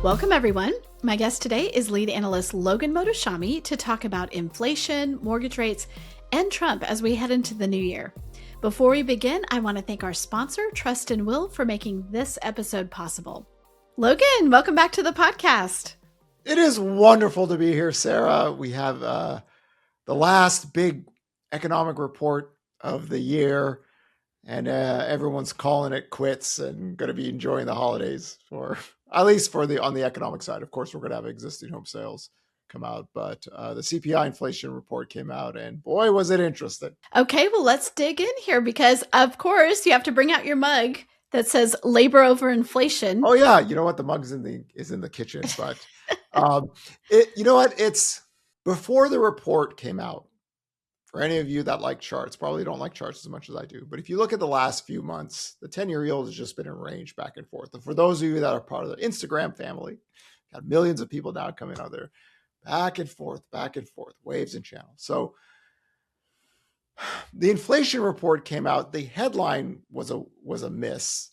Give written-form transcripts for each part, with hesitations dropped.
Welcome, everyone. My guest today is Lead Analyst Logan Mohtashami to talk about inflation, mortgage rates, and Trump as we head into the new year. Before we begin, I want to thank our sponsor, Trust and Will, for making this episode possible. Logan, welcome back to the podcast. It is wonderful to be here, Sarah. We have the last big economic report of the year, and everyone's calling it quits and going to be enjoying the holidays, for at least on the economic side. Of course, we're going to have existing home sales come out, but the CPI inflation report came out, and boy, was it interesting. Okay, well, let's dig in here because, of course, you have to bring out your mug that says labor over inflation. Oh yeah, you know what? The mug's is in the kitchen, but you know what? It's before the report came out. For any of you that like charts, probably don't like charts as much as I do, but if you look at the last few months, the 10-year yield has just been in range back and forth. And for those of you that are part of the Instagram family, got millions of people now coming out there, back and forth, waves and channels. So the inflation report came out. The headline was a miss.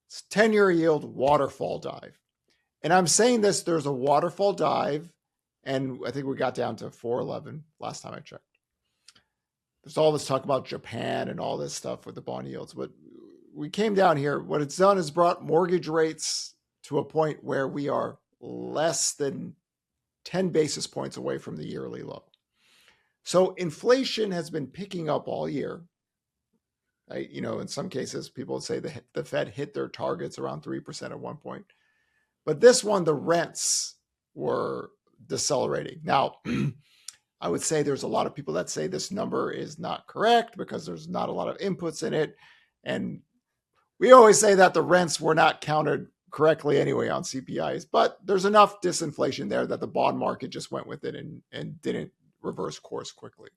It's 10-year yield waterfall dive. And I'm saying this, there's a waterfall dive, and I think we got down to 411 last time I checked. There's all this talk about Japan and all this stuff with the bond yields, but we came down here. What it's done is brought mortgage rates to a point where we are less than 10 basis points away from the yearly low. So inflation has been picking up all year. In some cases, people would say the Fed hit their targets around 3% at one point. But this one, the rents were decelerating. Now, I would say there's a lot of people that say this number is not correct because there's not a lot of inputs in it. And we always say that the rents were not counted correctly anyway on CPIs, but there's enough disinflation there that the bond market just went with it and didn't reverse course quickly.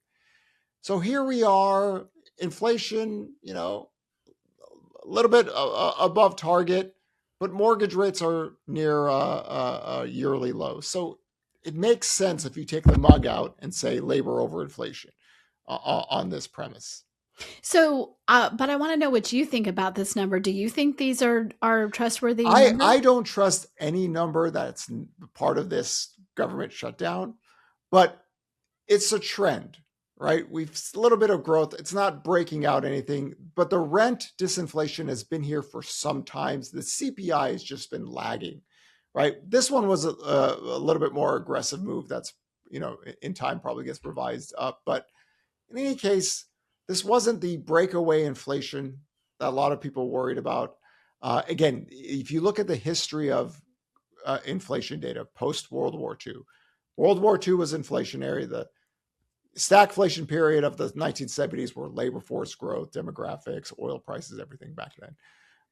So here we are, inflation, a little bit above target, but mortgage rates are near a yearly low. So it makes sense if you take the mug out and say labor over inflation on this premise. So, but I want to know what you think about this number. Do you think these are trustworthy numbers? I don't trust any number that's part of this government shutdown, but it's a trend, right? We've a little bit of growth. It's not breaking out anything, but the rent disinflation has been here for some time. The CPI has just been lagging. Right. This one was a little bit more aggressive move. That's, in time probably gets revised up. But in any case, this wasn't the breakaway inflation that a lot of people worried about. Again, if you look at the history of inflation data post World War II, World War II was inflationary. The stagflation period of the 1970s were labor force growth, demographics, oil prices, everything back then.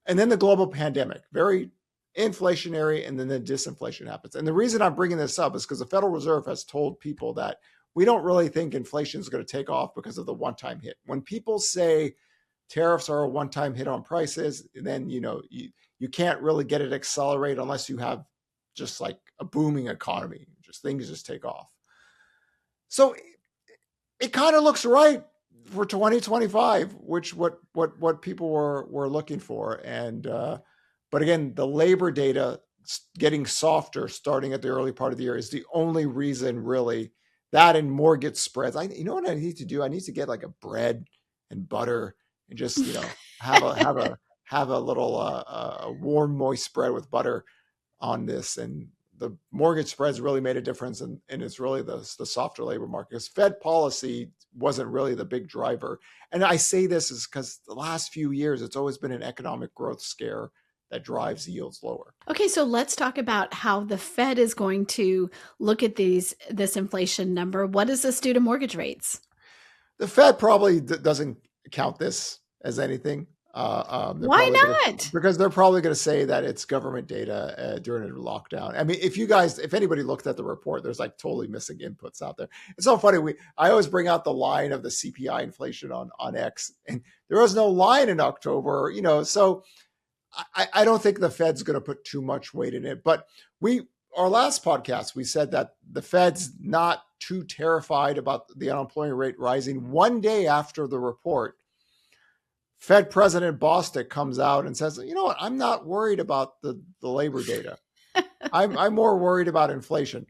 And then the global pandemic, very inflationary, and then the disinflation happens. And the reason I'm bringing this up is because the Federal Reserve has told people that we don't really think inflation is going to take off because of the one-time hit. When people say tariffs are a one-time hit on prices, then you can't really get it accelerate unless you have just like a booming economy, just things just take off. So it kind of looks right for 2025, which what people were looking for. And but again, the labor data getting softer starting at the early part of the year is the only reason really. That and mortgage spreads. You know what I need to do? I need to get like a bread and butter and just have a little a warm moist spread with butter on this. And the mortgage spreads really made a difference, and it's really the softer labor market. Because Fed policy wasn't really the big driver. And I say this is because the last few years it's always been an economic growth scare that drives yields lower. Okay, so let's talk about how the Fed is going to look at this inflation number. What does this do to mortgage rates? The Fed probably doesn't count this as anything. Why not? Because they're probably going to say that it's government data during a lockdown. I mean, if anybody looked at the report, there's like totally missing inputs out there. It's so funny. I always bring out the line of the CPI inflation on X, and there was no line in October, so I don't think the Fed's going to put too much weight in it. But our last podcast, we said that the Fed's not too terrified about the unemployment rate rising. One day after the report, Fed President Bostic comes out and says, you know what, I'm not worried about the labor data. I'm more worried about inflation.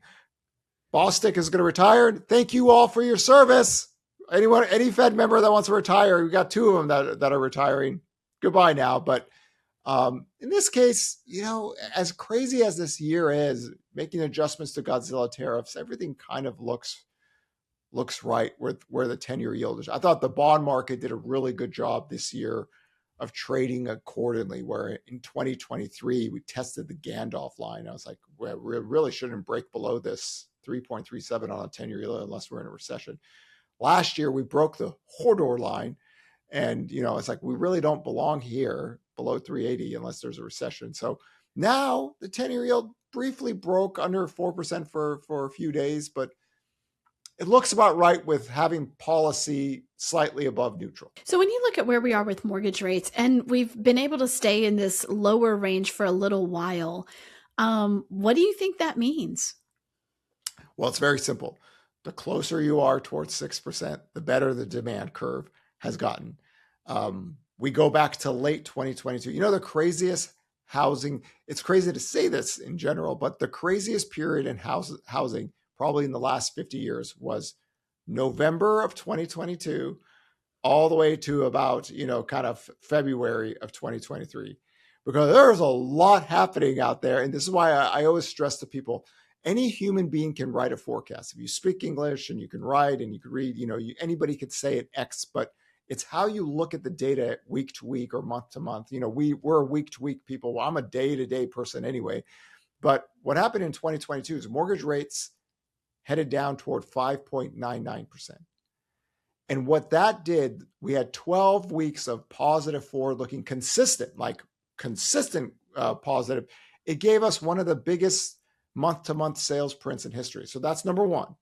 Bostic is going to retire. Thank you all for your service. Any Fed member that wants to retire, we got two of them that are retiring. Goodbye now. But in this case, as crazy as this year is, making adjustments to Godzilla tariffs, everything kind of looks right with where the 10-year yield is. I thought the bond market did a really good job this year of trading accordingly, where in 2023, we tested the Gandalf line. I was like, well, we really shouldn't break below this 3.37 on a 10-year yield unless we're in a recession. Last year, we broke the Hodor line. And, it's like, we really don't belong here below 380 unless there's a recession. So now the 10-year yield briefly broke under 4% for a few days, but it looks about right with having policy slightly above neutral. So when you look at where we are with mortgage rates, and we've been able to stay in this lower range for a little while, what do you think that means? Well, it's very simple. The closer you are towards 6%, the better the demand curve has gotten. We go back to late 2022. The craziest housing, it's crazy to say this in general, but the craziest period in housing probably in the last 50 years was November of 2022 all the way to about, kind of February of 2023, because there's a lot happening out there. And this is why I always stress to people, any human being can write a forecast. If you speak English and you can write and you can read, anybody could say it X, but it's how you look at the data week to week or month to month. We're a week to week people. Well, I'm a day to day person anyway. But what happened in 2022 is mortgage rates headed down toward 5.99%. And what that did, we had 12 weeks of positive forward-looking, consistent positive. It gave us one of the biggest month-to-month sales prints in history. So that's number one.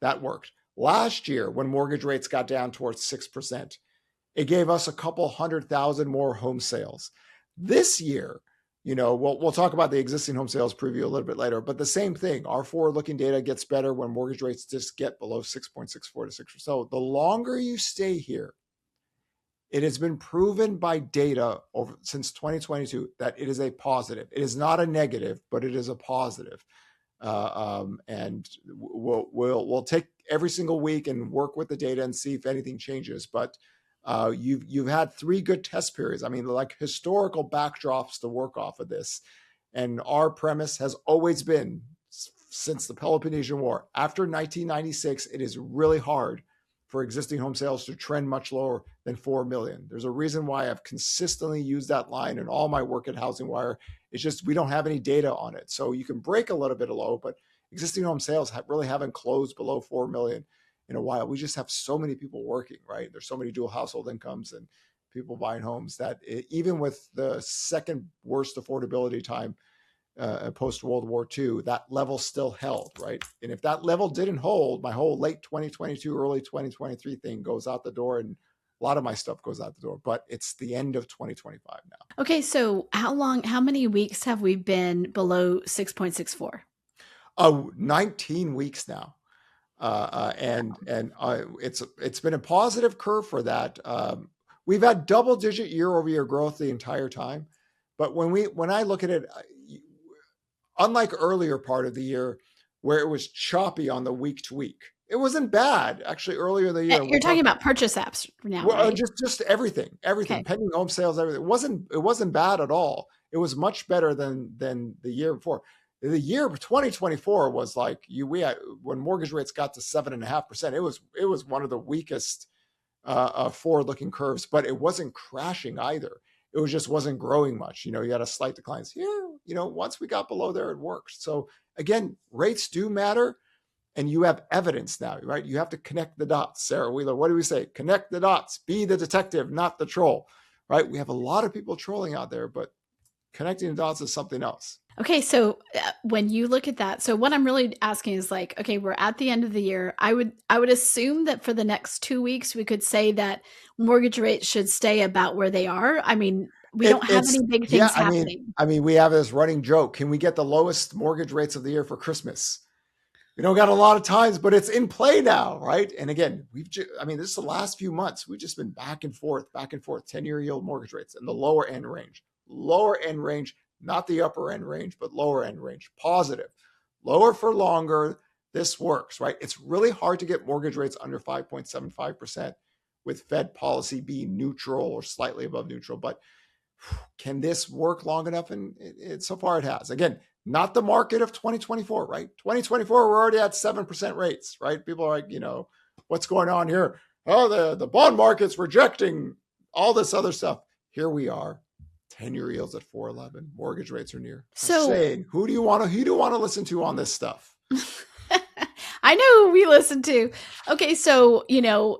That worked. Last year, when mortgage rates got down towards 6%, it gave us a couple 100,000 more home sales. This year, we'll talk about the existing home sales preview a little bit later, but the same thing. Our forward-looking data gets better when mortgage rates just get below 6.64 to 6%. So the longer you stay here, it has been proven by data since 2022 that it is a positive. It is not a negative, but it is a positive. And we'll take every single week and work with the data and see if anything changes. But you've had 3 good test periods. I mean, like historical backdrops to work off of this. And our premise has always been, since the Peloponnesian War, after 1996, it is really hard for existing home sales to trend much lower than 4 million. There's a reason why I've consistently used that line in all my work at HousingWire. It's just we don't have any data on it. So you can break a little bit low, but existing home sales really haven't closed below 4 million in a while. We just have so many people working, right? There's so many dual household incomes and people buying homes that even with the second worst affordability time post World War II, that level still held, right? And if that level didn't hold, my whole late 2022, early 2023 thing goes out the door, and a lot of my stuff goes out the door. But it's the end of 2025 now. Okay, so how many weeks have we been below 6.64? 19 weeks now. It's been a positive curve for that. We've had double-digit year-over-year growth the entire time, but when I look at it, unlike earlier part of the year where it was choppy on the week to week, it wasn't bad actually earlier in the year. You're talking about purchase apps now, right? Just everything, okay. Pending home sales, everything. It wasn't bad at all. It was much better than the year before. The year 2024 was like when mortgage rates got to 7.5%. It was one of the weakest forward-looking curves, but it wasn't crashing either. It just wasn't growing much. You had a slight decline here. Once we got below there, it worked. So again, rates do matter, and you have evidence now, right? You have to connect the dots. Sarah Wheeler, what do we say? Connect the dots. Be the detective, not the troll, right? We have a lot of people trolling out there, but connecting the dots is something else. Okay, so when you look at that, so what I'm really asking is like, okay, we're at the end of the year. I would assume that for the next 2 weeks, we could say that mortgage rates should stay about where they are. I mean, we don't have any big things happening. I mean, we have this running joke. Can we get the lowest mortgage rates of the year for Christmas? We don't got a lot of times, but it's in play now, right? And again, this is the last few months. We've just been back and forth, 10-year yield mortgage rates in the lower end range not the upper end range, but lower end range, positive, lower for longer. This works, right? It's really hard to get mortgage rates under 5.75% with Fed policy being neutral or slightly above neutral. But can this work long enough? And so far it has. Again, not the market of 2024, right? 2024, we're already at 7% rates, right? People are like, what's going on here? Oh, the bond market's rejecting all this other stuff. Here we are, 10-year yields at 4.11. Mortgage rates are near. So saying, who do you want to listen to on this stuff? I know who we listen to. Okay, so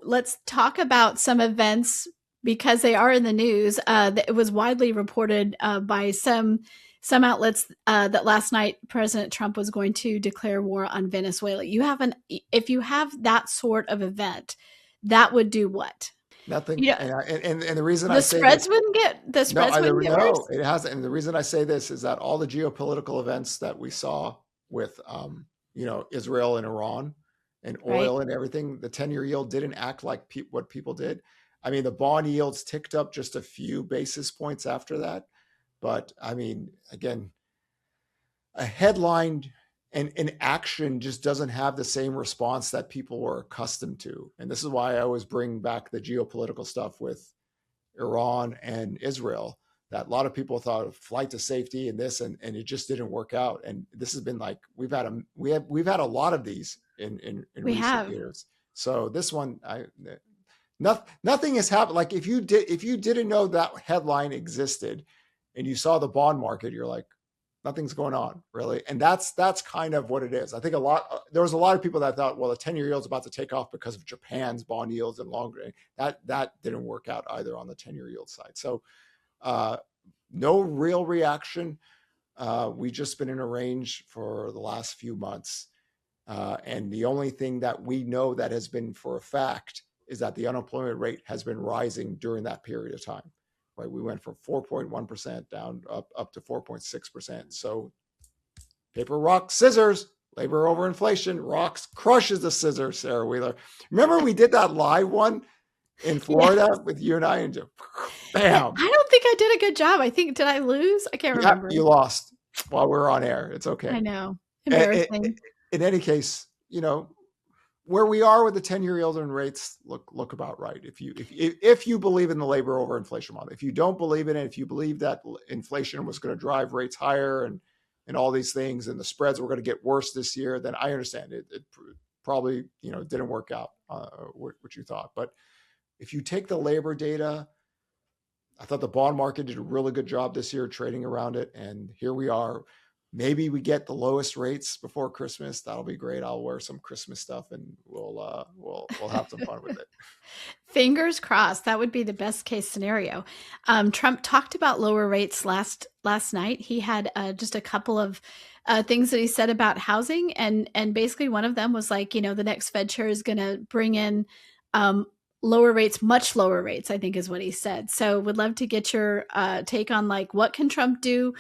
let's talk about some events because they are in the news. It was widely reported by some outlets that last night President Trump was going to declare war on Venezuela. If you have that sort of event, that would do what? Nothing. And the reason the spreads wouldn't get worse. No, it hasn't. And the reason I say this is that all the geopolitical events that we saw with Israel and Iran and oil and everything, the 10-year yield didn't act like what people did. I mean, the bond yields ticked up just a few basis points after that. But I mean, again, a headline and action just doesn't have the same response that people were accustomed to. And this is why I always bring back the geopolitical stuff with Iran and Israel, that a lot of people thought of flight to safety and this, and it just didn't work out. And this has been like, we've had a lot of these in recent years. So this one, nothing has happened. Like if you didn't know that headline existed and you saw the bond market, you're like, nothing's going on really. And that's kind of what it is. I think there was a lot of people that thought, well, the 10-year yield is about to take off because of Japan's bond yields and longer. That didn't work out either on the 10-year yield side. So no real reaction. We've just been in a range for the last few months. And the only thing that we know that has been for a fact is that the unemployment rate has been rising during that period of time. Right, we went from 4.1% down up to 4.6%. So paper, rock, scissors, labor over inflation, rocks crushes the scissors, Sarah Wheeler. Remember we did that live one in Florida with you and I, and just bam. I don't think I did a good job. Did I lose? I can't remember. You lost while we were on air. It's okay. I know. Embarrassing. In any case, where we are with the 10-year yield and rates look about right. If you believe in the labor over inflation model, if you don't believe in it, if you believe that inflation was going to drive rates higher and all these things, and the spreads were going to get worse this year, then I understand it. It probably didn't work out what you thought. But if you take the labor data, I thought the bond market did a really good job this year trading around it, and here we are. Maybe we get the lowest rates before Christmas. That'll be great. I'll wear some Christmas stuff and we'll have some fun with it. Fingers crossed. That would be the best case scenario. Trump talked about lower rates last night. He had just a couple of things that he said about housing, and basically one of them was like, the next Fed chair is going to bring in lower rates, much lower rates, I think is what he said. So would love to get your take on like what can Trump do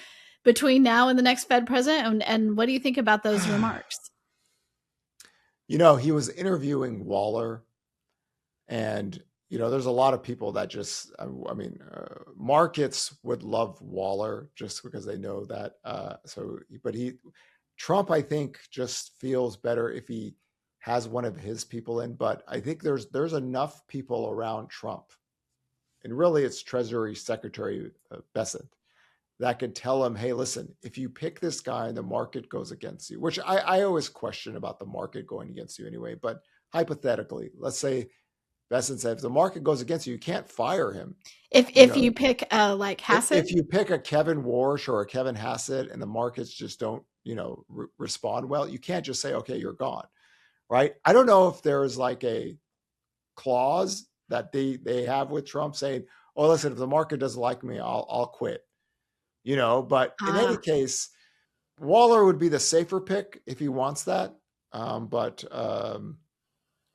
between now and the next Fed president, and what do you think about those remarks? He was interviewing Waller, and there's a lot of people that just, markets would love Waller just because they know that. Trump, I think, just feels better if he has one of his people in, but I think there's enough people around Trump, and really it's Treasury Secretary Bessent, that could tell him, hey, listen, if you pick this guy and the market goes against you, which I always question about the market going against you anyway, but hypothetically, let's say Bessent said, if the market goes against you, you can't fire him. If you pick like Hassett? If you pick a Kevin Warsh or a Kevin Hassett and the markets just don't, respond well, you can't just say, okay, you're gone, right? I don't know if there's like a clause that they have with Trump saying, oh, listen, if the market doesn't like me, I'll quit. But in any case, Waller would be the safer pick if he wants that. But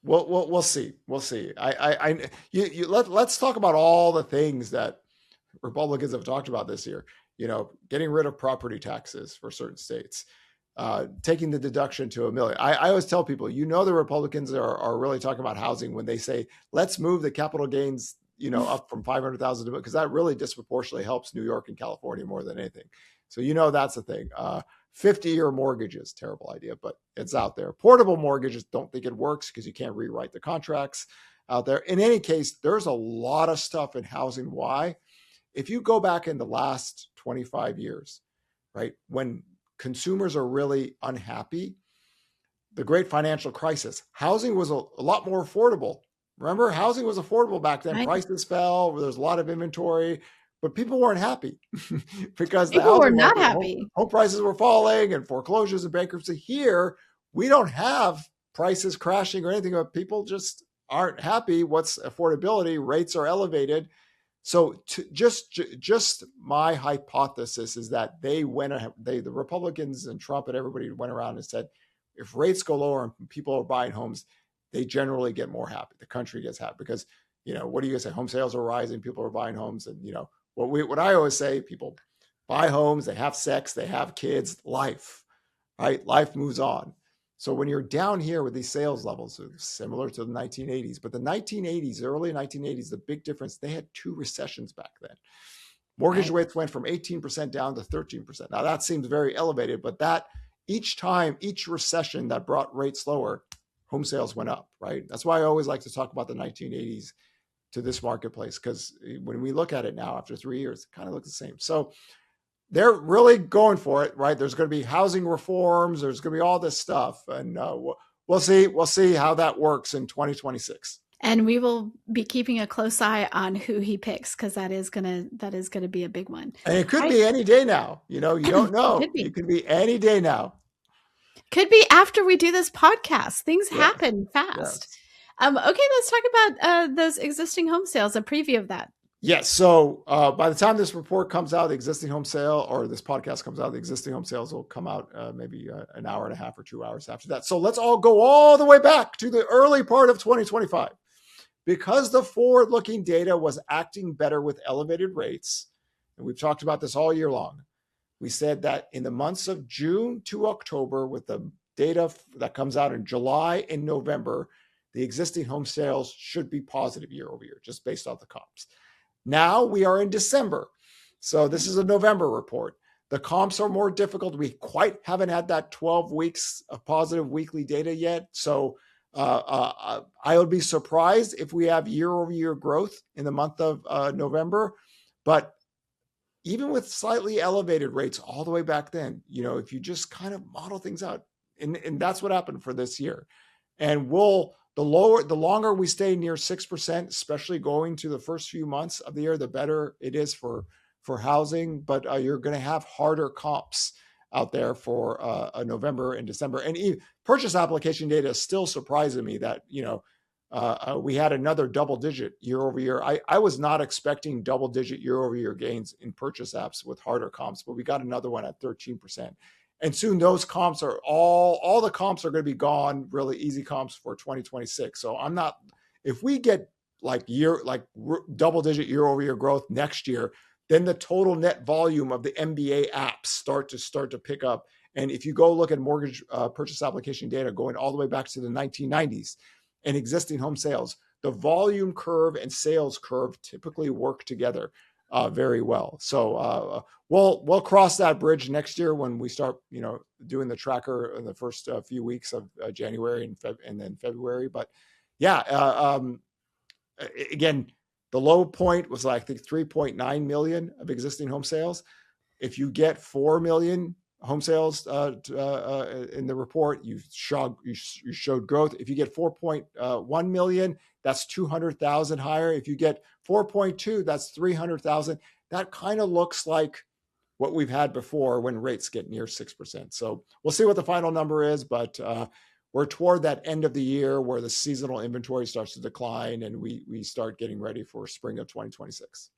we'll see. We'll see. Let's talk about all the things that Republicans have talked about this year. Getting rid of property taxes for certain states, taking the deduction to $1 million. I always tell people, the Republicans are really talking about housing when they say, let's move the capital gains up from 500,000 because that really disproportionately helps New York and California more than anything. So that's the thing. 50-year mortgages, terrible idea, but it's out there. Portable mortgages, don't think it works because you can't rewrite the contracts out there. In any case, there's a lot of stuff in housing. Why? If you go back in the last 25 years, right, when consumers are really unhappy, the great financial crisis, housing was a lot more affordable. Remember, housing was affordable back then. Right. Prices fell. There's a lot of inventory, but people weren't happy because the People were housing not market, happy. home prices were falling and foreclosures and bankruptcy. Here, we don't have prices crashing or anything, but people just aren't happy. What's affordability? Rates are elevated. So just my hypothesis is that the Republicans and Trump and everybody went around and said, if rates go lower and people are buying homes, they generally get more happy. The country gets happy because, what do you guys say? Home sales are rising. People are buying homes. And, what I always say, people buy homes, they have sex, they have kids, life, right? Life moves on. So when you're down here with these sales levels, similar to the 1980s, but the 1980s, early 1980s, the big difference, they had 2 recessions back then. Mortgage rates went from 18% down to 13%. Now that seems very elevated, but that each recession that brought rates lower, home sales went up, right? That's why I always like to talk about the 1980s to this marketplace, because when we look at it now after 3 years, it kind of looks the same. So they're really going for it, right? There's going to be housing reforms. There's going to be all this stuff. And we'll see. We'll see how that works in 2026. And we will be keeping a close eye on who he picks, because that is gonna be a big one. And it could be any day now. You don't know. It could be any day now. Could be after we do this podcast. Things happen fast. Yes. Okay, let's talk about those existing home sales, a preview of that. Yes. So by the time this report comes out, the existing home sale, or this podcast comes out, the existing home sales will come out maybe an hour and a half or 2 hours after that. So let's all go all the way back to the early part of 2025. Because the forward-looking data was acting better with elevated rates, and we've talked about this all year long, we said that in the months of June to October, with the data that comes out in July and November, the existing home sales should be positive year over year, just based off the comps. Now we are in December. So this is a November report. The comps are more difficult. We quite haven't had that 12 weeks of positive weekly data yet. So I would be surprised if we have year over year growth in the month of November. But even with slightly elevated rates all the way back then, if you just kind of model things out, and that's what happened for this year. And the longer we stay near 6%, especially going to the first few months of the year, the better it is for housing. But you're going to have harder comps out there for November and December. And purchase application data is still surprising me that, we had another double digit year over year. I was not expecting double digit year over year gains in purchase apps with harder comps, but we got another one at 13%. And soon those comps are all the comps are going to be gone, really easy comps for 2026. So if we get double digit year over year growth next year, then the total net volume of the MBA apps start to pick up. And if you go look at mortgage purchase application data going all the way back to the 1990s and existing home sales, the volume curve and sales curve typically work together very well. So we'll cross that bridge next year when we start, doing the tracker in the first few weeks of January and then February. But again, the low point was I think 3.9 million of existing home sales. If you get 4 million home sales in the report, you showed growth. If you get 4.1 million, that's 200,000 higher. If you get 4.2, that's 300,000. That kind of looks like what we've had before when rates get near 6%. So we'll see what the final number is, but we're toward that end of the year where the seasonal inventory starts to decline and we start getting ready for spring of 2026.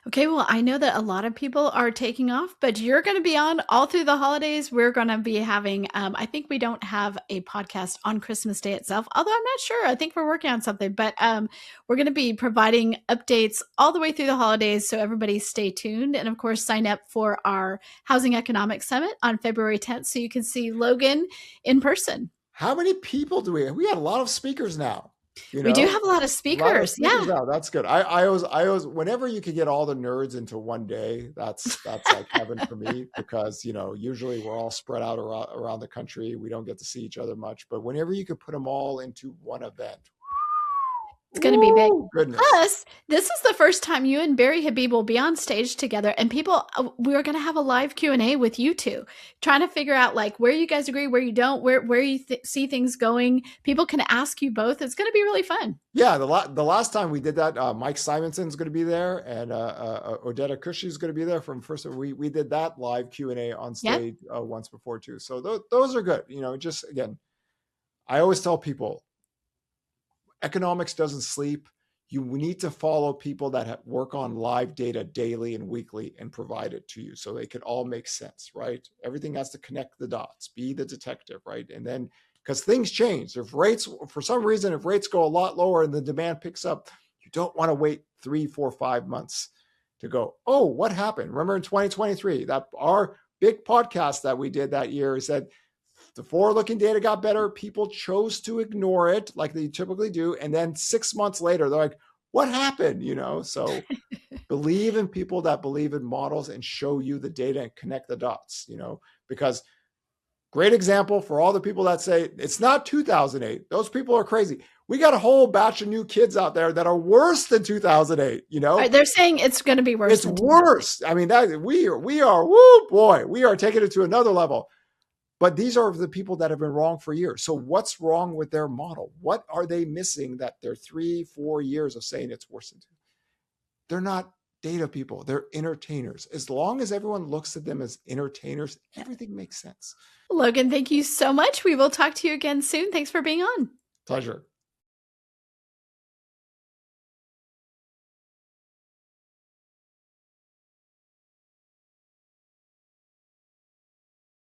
Okay, well, I know that a lot of people are taking off, but you're going to be on all through the holidays. We're going to be having, I think we don't have a podcast on Christmas Day itself, although I'm not sure. I think we're working on something, but we're going to be providing updates all the way through the holidays. So everybody stay tuned. And of course, sign up for our Housing Economics Summit on February 10th so you can see Logan in person. How many people do we have? We had a lot of speakers now. You We do know, have a lot of a lot of speakers. speakers Yeah. now. That's good. I always, whenever you could get all the nerds into one day, that's like heaven for me because usually we're all spread out around the country. We don't get to see each other much, but whenever you could put them all into one event, It's going to be big. ooh, goodness. Plus, this is the first time you and Barry Habib will be on stage together, and we're going to have a live Q&A with you two, trying to figure out like where you guys agree, where you don't, where you see things going. People can ask you both. It's going to be really fun. Yeah, the last time we did that, Mike Simonson's going to be there, and Odetta Cushy is going to be there from first. We did that live Q&A on Yep. stage once before too. So those are good. Just again, I always tell people, economics doesn't sleep. You need to follow people that work on live data daily and weekly and provide it to you so they could all make sense, right? Everything has to connect the dots, be the detective, right? And then, because things change. If rates, for some reason, if rates go a lot lower and the demand picks up, you don't want to wait 3, 4, 5 months to go, oh, what happened? Remember in 2023, that our big podcast that we did that year said, the forward-looking data got better. People chose to ignore it like they typically do. And then 6 months later, they're like, what happened? So believe in people that believe in models and show you the data and connect the dots, because great example for all the people that say it's not 2008. Those people are crazy. We got a whole batch of new kids out there that are worse than 2008, Right, they're saying it's going to be worse. It's worse. I mean, that we are, woo boy, we are taking it to another level. But these are the people that have been wrong for years. So what's wrong with their model? What are they missing that they're 3, 4 years of saying it's worse than 2? They're not data people. They're entertainers. As long as everyone looks at them as entertainers, everything makes sense. Logan, thank you so much. We will talk to you again soon. Thanks for being on. Pleasure.